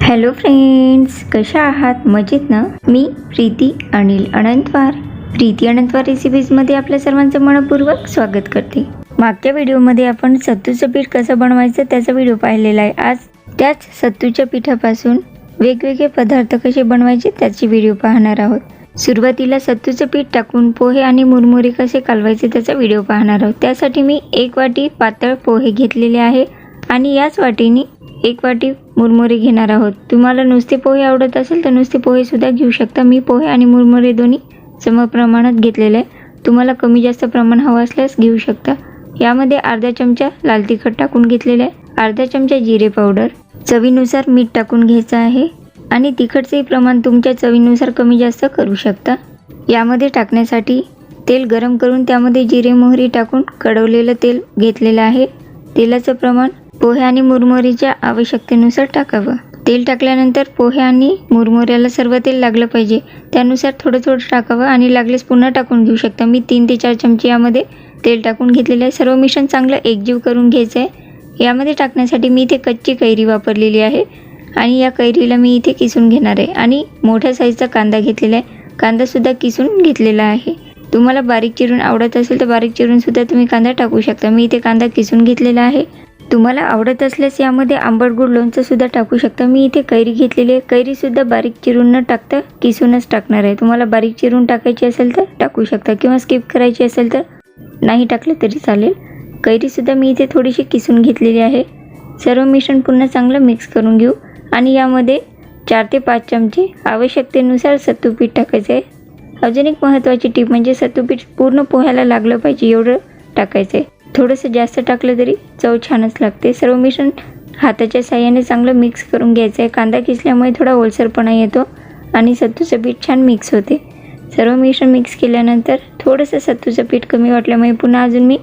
Hello friends, कशा आहात? मजेत ना? मी प्रीती अनंतवार रेसिपीजमध्ये आपल्या सर्वांचं मनपूर्वक स्वागत करते. मागच्या व्हिडिओमध्ये आपण सत्तूचं पीठ कसं बनवायचं त्याचा व्हिडिओ पाहिलेला आहे. आज त्याच सत्तूच्या पिठापासून वेगवेगळे पदार्थ कसे बनवायचे त्याची व्हिडिओ पाहणार आहोत. सुरुवातीला सत्तूचं पीठ टाकून पोहे आणि मुरमुरे कसे कालवायचे त्याचा व्हिडिओ पाहणार आहोत. त्यासाठी मी 1 वाटी पातळ पोहे घेतलेले आहे आणि याच वाटीने 1 वाटी मुरमुरे घेणार आहोत. तुम्हाला नुसते पोहे आवडत असेल तर नुसते पोहे सुद्धा घेऊ शकता. मी पोहे आणि मुरमुरे दोन्ही समप्रमाणात घेतलेले आहे. तुम्हाला कमी जास्त प्रमाण हवं असल्यास घेऊ शकता. यामध्ये अर्धा चमचा लाल तिखट टाकून घेतलेले आहे, अर्धा चमचा जिरे पावडर, चवीनुसार मीठ टाकून घ्यायचं आहे आणि तिखटचे प्रमाण तुमच्या चवीनुसार कमी जास्त करू शकता. यामध्ये टाकण्यासाठी तेल गरम करून त्यामध्ये जिरे मोहरी टाकून कढवलेलं तेल घेतलेलं आहे. तेलाचं प्रमाण पोहे आणि मुरमुऱ्याच्या आवश्यकतेनुसार टाकावं. तेल टाकल्यानंतर पोहे आणि मुरमुऱ्याला सर्व तेल लागलं पाहिजे त्यानुसार थोडं थोडं टाकावं आणि लागलेस पुन्हा टाकून घेऊ शकता. मी 3 ते 4 चमचे यामध्ये तेल टाकून घेतलेलं आहे. सर्व मिश्रण चांगलं एकजीव करून घ्यायचं आहे. यामध्ये टाकण्यासाठी मी इथे कच्ची कैरी वापरलेली आहे आणि या कैरीला मी इथे किसून घेणार आहे आणि मोठ्या साईजचा कांदा घेतलेला आहे. कांदासुद्धा किसून घेतलेला आहे. तुम्हाला बारीक चिरून आवडत असेल तर बारीक चिरून सुद्धा तुम्ही कांदा टाकू शकता. मी इथे कांदा किसून घेतलेला आहे. तुम्हाला आवडत असल्यास यामध्ये आंबट गोड लोणचं सुद्धा टाकू शकता. मी इथे कैरी घेतलेली आहे. कैरी सुद्धा बारीक चिरून न टाकता किसूनच टाकणार आहे. तुम्हाला बारीक चिरून टाकायची असेल तर टाकू शकता किंवा स्किप करायची असेल तर नाही टाकलं तरी चालेल. कैरी सुद्धा मी इथे थोडीशी किसून घेतलेली आहे. सर्व मिश्रण पुन्हा चांगलं मिक्स करून घेऊ आणि यामध्ये 4 ते 5 चमचे आवश्यकतेनुसार सत्तू पीठ टाकायचं आहे. अजून एक महत्त्वाची टिप म्हणजे सत्तू पीठ पूर्ण पोह्याला लागलं पाहिजे एवढं टाकायचं आहे. थोडंसं जास्त टाकलं तरी चव छानच लागते. सर्व मिश्रण हाताच्या साहाय्याने चांगलं मिक्स करून घ्यायचं आहे. कांदा किसल्यामुळे थोडा ओलसरपणा येतो आणि सत्तूचं पीठ छान मिक्स होते. सर्व मिश्रण मिक्स केल्यानंतर थोडंसं सत्तूचं पीठ कमी वाटल्यामुळे पुन्हा अजून मी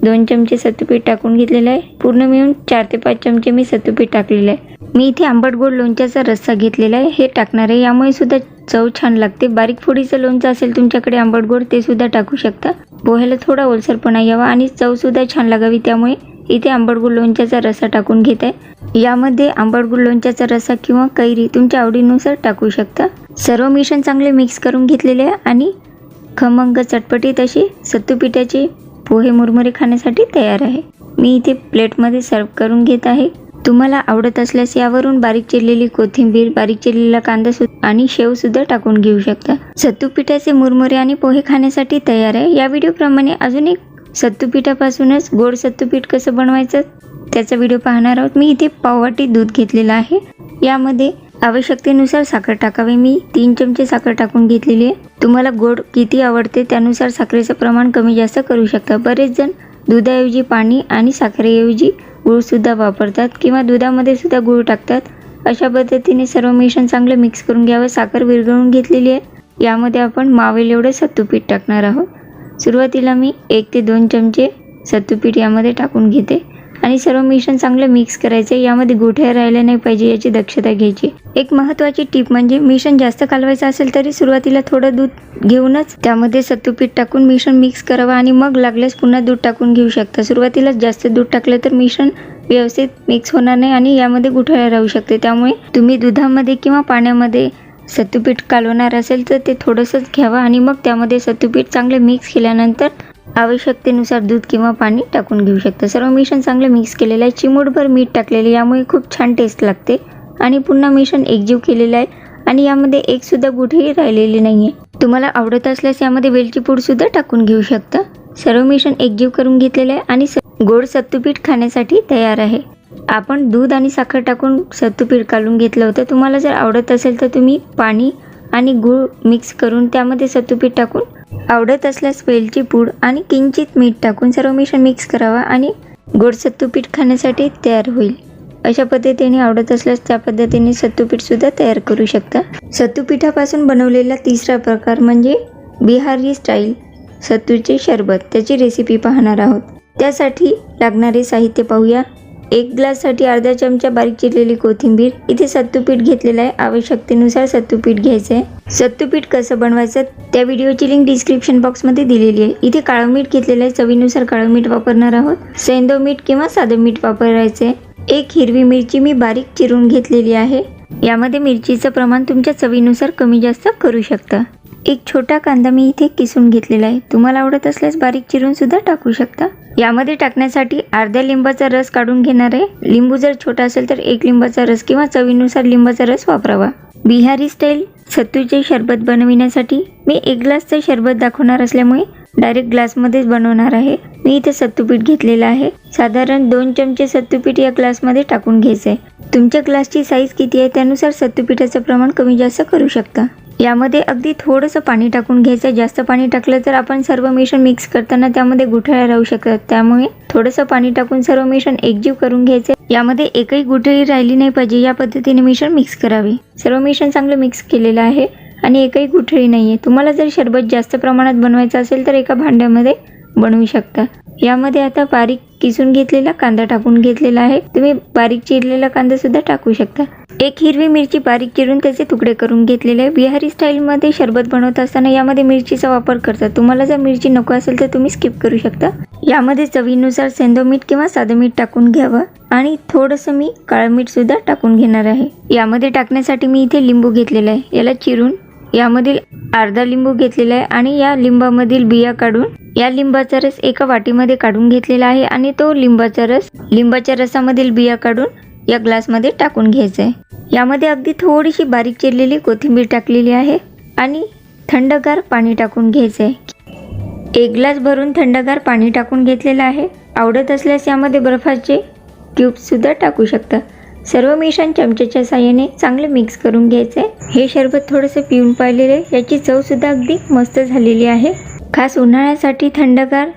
2 चमचे सत्तू पीठ टाकून घेतलेलं आहे. पूर्ण मिळून 4 ते 5 चमचे मी सत्तू पीठ टाकलेलं आहे. मी इथे आंबट गोड लोणच्याचा रस्सा घेतलेला आहे, हे टाकणार आहे. यामुळे सुद्धा चव छान लागते. बारीक फोडीचं लोणचं असेल तुमच्याकडे आंबट गोड ते सुद्धा टाकू शकता. पोह्याला थोडा ओलसरपणा यावा आणि चव सुद्धा छान लागावी त्यामुळे इथे आंबट गोड लोणच्याचा रस्सा टाकून घेत आहे. यामध्ये आंबट गोड लोणच्याचा रस्सा किंवा कैरी तुमच्या आवडीनुसार टाकू शकता. सर्व मिश्रण चांगले मिक्स करून घेतलेले आहे आणि खमंग चटपटीत अशी सत्तू पिठाचे पोहे मुरमुरे खाण्यासाठी तयार आहे. मी इथे प्लेटमध्ये सर्व करून घेत आहे. तुम्हाला आवडत असल्यास यावरून बारीक चिरलेली कोथिंबीर, बारीक चिरलेला कांदा आणि शेव सुद्धा टाकून घेऊ शकता. सत्तू पिठाचे मुरमुरे आणि पोहे खाण्यासाठी तयार आहे. या व्हिडिओप्रमाणे अजून एक सत्तू पिठापासूनच गोड सत्तू पीठ कसं बनवायचं त्याचा व्हिडिओ पाहणार आहोत. मी इथे पाववाटी दूध घेतलेलं आहे. यामध्ये आवश्यकतेनुसार साखर टाकावे. मी 3 चमचे साखर टाकून घेतलेली आहे. तुम्हाला गोड किती आवडते त्यानुसार साखरेचं प्रमाण कमी जास्त करू शकता. बरेच जण दुधाऐवजी पाणी आणि साखरेऐवजी गूळ सुद्धा वापरतात किंवा दुधामध्ये सुद्धा गूळ टाकतात. अशा पद्धतीने सर्व मिश्रण चांगलं मिक्स करून घ्यावं. साखर विरघळून घेतलेली आहे. यामध्ये आपण मावेल एवढे सत्तू पीठ टाकणार आहोत. सुरुवातीला मी 1 ते 2 चमचे सत्तू पीठ यामध्ये टाकून घेते आणि सर्व मिश्रण चांगलं मिक्स करायचं. यामध्ये गुठळ्या राहिल्या नाही पाहिजे याची दक्षता घ्यायची. एक महत्त्वाची टीप म्हणजे मिश्रण जास्त कालवायचं असेल तरी सुरुवातीला थोडं दूध घेऊनच त्यामध्ये सत्तू पीठ टाकून मिश्रण मिक्स करावं आणि मग लागल्यास पुन्हा दूध टाकून घेऊ शकता. सुरुवातीलाच जास्त दूध टाकलं तर मिश्रण व्यवस्थित मिक्स होणार नाही आणि यामध्ये गुठळ्या राहू शकते. त्यामुळे तुम्ही दुधामध्ये किंवा पाण्यामध्ये सत्तू पीठ कालवणार असेल तर ते थोडंसंच घ्यावं आणि मग त्यामध्ये सत्तू पीठ चांगले मिक्स केल्यानंतर आवश्यकतेनुसार दूध किंवा पाणी टाकून घेऊ शकता. सर्व मिश्रण चांगलं मिक्स केलेलं आहे. चिमूटभर मीठ टाकलेले यामुळे खूप छान टेस्ट लागते आणि पुन्हा मिश्रण एकजीव केलेलं आहे आणि यामध्ये एक सुद्धा गुठळी राहिलेली नाही आहे. तुम्हाला आवडत असल्यास यामध्ये वेलची पूड सुद्धा टाकून घेऊ शकता. सर्व मिश्रण एकजीव करून घेतलेलं आहे आणि गोड सत्तू पीठ खाण्यासाठी तयार आहे. आपण दूध आणि साखर टाकून सत्तू पीठ काढून घेतलं होतं. तुम्हाला जर आवडत असेल तर तुम्ही पाणी आणि गूळ मिक्स करून त्यामध्ये सत्तू पीठ टाकून, आवडत असल्यास वेलची पूड आणि किंचित मीठ टाकून सर्व मिश्रण मिक्स करावा आणि गोड सत्तू पीठ खाण्यासाठी तयार होईल. अशा पद्धतीने आवडत असल्यास त्या पद्धतीने सत्तू पीठ सुद्धा तयार करू शकता. सत्तू पिठापासून बनवलेला तिसरा प्रकार म्हणजे बिहारी स्टाईल सत्तूचे शरबत. त्याची रेसिपी पाहणार आहोत. त्यासाठी लागणारे साहित्य पाहूया. 1 ग्लाससाठी अर्धा चमचा बारीक चिरलेली कोथिंबीर. इथे सत्तू पीठ घेतलेलं आहे. आवश्यकतेनुसार सत्तू पीठ घ्यायचं आहे. सत्तू पीठ कसं बनवायचं त्या व्हिडिओची लिंक डिस्क्रिप्शन बॉक्समध्ये दिलेली आहे. इथे काळं मीठ घेतलेलं आहे. चवीनुसार काळं मीठ वापरणार आहोत. सेंधव मीठ किंवा साधं मीठ वापरायचं आहे. 1 हिरवी मिरची मी बारीक चिरून घेतलेली आहे. यामध्ये मिरचीचं प्रमाण तुमच्या चवीनुसार कमी जास्त करू शकता। एक छोटा कांदा मी इथे किसून घेतलेला आहे, तुम्हाला आवडत असल्यास बारीक चिरून सुद्धा टाकू शकता। यामध्ये टाकण्यासाठी अर्ध्या लिंबाचा रस काढून घेणार आहे। लिंबू जर छोटा असेल तर 1 लिंबाचा रस किंवा चवीनुसार लिंबाचा रस वापरावा। बिहारी स्टाईल सत्तूचे शरबत बनविण्यासाठी मी 1 ग्लासचे शरबत दाखवणार असल्यामुळे डायरेक्ट ग्लासमध्येच बनवणार आहे। मी इथे सत्तूपीठ घेतलेलं आहे, साधारण 2 चमचे सत्तूपीठ या ग्लासमध्ये टाकून घ्यायचं आहे। तुमच्या ग्लासची साईज किती आहे त्यानुसार सत्तूपीठाचं प्रमाण कमी जास्त करू शकता। यामध्ये अगदी थोडंसं पाणी टाकून घ्यायचं, जास्त पाणी टाकलं तर आपण सर्व मिश्रण मिक्स करताना त्यामध्ये गुठळ्या राहू शकतात, त्यामुळे थोडंसं पाणी टाकून सर्व मिश्रण एकजीव करून घ्यायचे। यामध्ये एकही गुठळी राहिली नाही पाहिजे, या पद्धतीने मिश्रण मिक्स करावे। सर्व मिश्रण चांगलं मिक्स केलेलं आहे आणि एकही गुठळी नाहीये। तुम्हाला जर शरबत जास्त प्रमाणात बनवायचं असेल तर एका भांड्यामध्ये बनवू शकता। यामध्ये आता बारीक किसून घेतलेला कांदा टाकून घेतलेला आहे, तुम्ही बारीक चिरलेला कांदा सुद्धा टाकू शकता। 1 हिरवी मिरची बारीक चिरून त्याचे तुकडे करून घेतलेले आहे। बिहारी स्टाईल मध्ये शरबत बनवत असताना यामध्ये मिरचीचा वापर करतात, तुम्हाला जर मिरची नको असेल तर तुम्ही स्किप करू शकता। यामध्ये चवीनुसार सेंधव मीठ किंवा साधं मीठ टाकून घ्यावं आणि थोडंसं मी काळं मीठ सुद्धा टाकून घेणार आहे। यामध्ये टाकण्यासाठी मी इथे लिंबू घेतलेला आहे, याला चिरून यामधील अर्धा लिंबू घेतलेला आहे आणि या लिंबामधील बिया काढून या लिंबाचा रस एका वाटीमध्ये काढून घेतलेला आहे आणि तो लिंबाच्या रसामधील बिया काढून या ग्लासमध्ये टाकून घ्यायचा आहे। यामध्ये अगदी थोडीशी बारीक चिरलेली कोथिंबीर टाकलेली आहे आणि थंडगार पाणी टाकून घ्यायचं आहे। 1 ग्लास भरून थंडगार पाणी टाकून घेतलेलं आहे। आवडत असल्यास यामध्ये बर्फाचे क्यूब्स सुद्धा टाकू शकता। सर्व मिश्रण चमच्याच्या साहाय्याने चांगले मिक्स करून घ्यायचे। हे शरबत थोडेसे पिऊन पाहिलेले, याची चव सुद्धा अगदी मस्त झालेली आहे। खास उन्हाळ्यासाठी थंडगार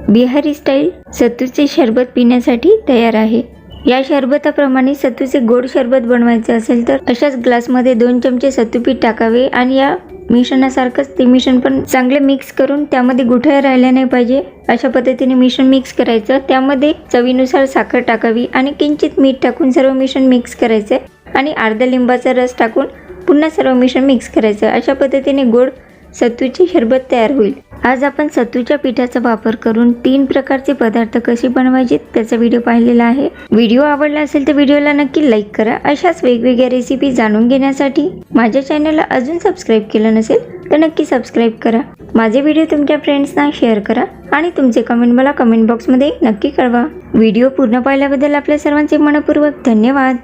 बिहारी स्टाईल सत्तूचे शरबत पिण्यासाठी तयार आहे। या शरबताप्रमाणे सत्तूचे गोड शरबत बनवायचे असेल तर अशाच ग्लासमध्ये 2 चमचे सत्तूपीठ टाकावे आणि या मिश्रणासारखंच ते मिश्रण पण चांगले मिक्स करून त्यामध्ये गुठळ्या राहिल्या नाही पाहिजे अशा पद्धतीने मिश्रण मिक्स करायचं। त्यामध्ये चवीनुसार साखर टाकावी आणि किंचित मीठ टाकून सर्व मिश्रण मिक्स करायचे आणि अर्धा लिंबाचा रस टाकून पुन्हा सर्व मिश्रण मिक्स करायचं। अशा पद्धतीने गोड सत्तूचे शरबत तयार होईल। आज आपण सत्तूच्या पिठाचा वापर करून 3 प्रकारचे पदार्थ कसे बनवायचे त्याचा व्हिडिओ पाहिलेला आहे। व्हिडिओ आवडला असेल तर व्हिडिओला नक्की लाईक करा। अशाच वेगवेगळ्या रेसिपी जाणून घेण्यासाठी माझ्या चॅनलला अजून सबस्क्राईब केलं नसेल तर नक्की सबस्क्राईब करा। माझे व्हिडिओ तुमच्या फ्रेंड्सना शेअर करा आणि तुमचे कमेंट मला कमेंट बॉक्समध्ये नक्की कळवा। व्हिडिओ पूर्ण पाहिल्याबद्दल आपल्या सर्वांचे मनपूर्वक धन्यवाद।